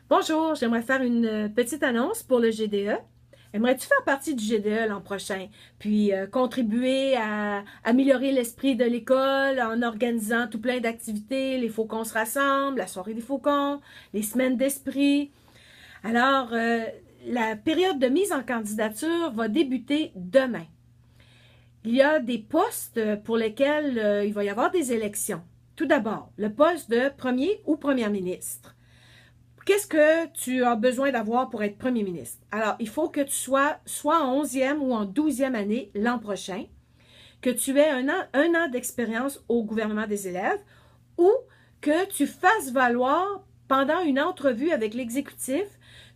Bonjour, j'aimerais faire une petite annonce pour le GDE. Aimerais-tu faire partie du GDE l'an prochain, puis contribuer à améliorer l'esprit de l'école en organisant tout plein d'activités, les Faucons se rassemblent, la soirée des Faucons, les semaines d'esprit. Alors, la période de mise en candidature va débuter demain. Il y a des postes pour lesquels il va y avoir des élections. Tout d'abord, le poste de premier ou première ministre. Qu'est-ce que tu as besoin d'avoir pour être premier ministre? Alors, il faut que tu sois soit en 11e ou en 12e année l'an prochain, que tu aies un an d'expérience au gouvernement des élèves ou que tu fasses valoir pendant une entrevue avec l'exécutif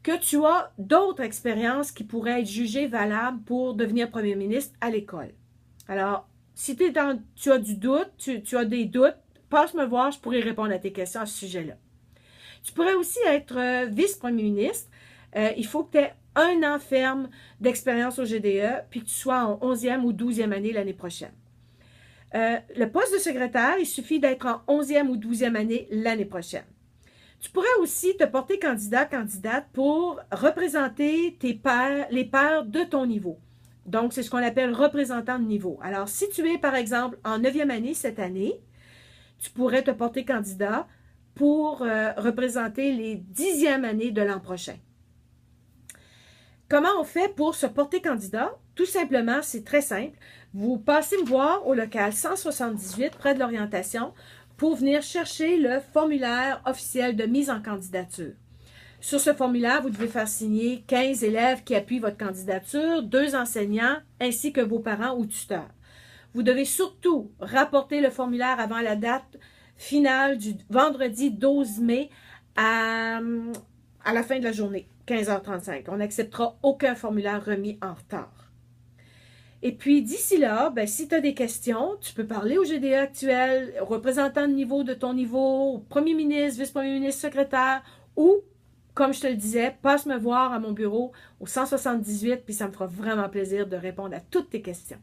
que tu as d'autres expériences qui pourraient être jugées valables pour devenir premier ministre à l'école. Alors, si tu as du doute, tu as des doutes, passe me voir, je pourrais répondre à tes questions à ce sujet-là. Tu pourrais aussi être vice-premier ministre. Il faut que tu aies un an ferme d'expérience au GDE, puis que tu sois en 11e ou 12e année l'année prochaine. Le poste de secrétaire, il suffit d'être en 11e ou 12e année l'année prochaine. Tu pourrais aussi te porter candidate pour représenter les pairs de ton niveau. Donc, c'est ce qu'on appelle représentant de niveau. Alors, si tu es, par exemple, en 9e année cette année, tu pourrais te porter candidat pour représenter les 10e années de l'an prochain. Comment on fait pour se porter candidat? Tout simplement, c'est très simple. Vous passez me voir au local 178, près de l'orientation, pour venir chercher le formulaire officiel de mise en candidature. Sur ce formulaire, vous devez faire signer 15 élèves qui appuient votre candidature, 2 enseignants, ainsi que vos parents ou tuteurs. Vous devez surtout rapporter le formulaire avant la date finale du vendredi 12 mai à la fin de la journée, 15h35. On n'acceptera aucun formulaire remis en retard. Et puis, d'ici là, ben, si tu as des questions, tu peux parler au GDE actuel, au représentant de niveau de ton niveau, au premier ministre, vice-premier ministre, secrétaire, ou, comme je te le disais, passe me voir à mon bureau au 178, puis ça me fera vraiment plaisir de répondre à toutes tes questions.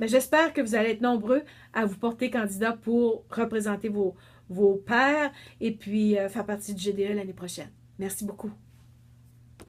Mais j'espère que vous allez être nombreux à vous porter candidat pour représenter vos pairs et puis faire partie du GDE l'année prochaine. Merci beaucoup.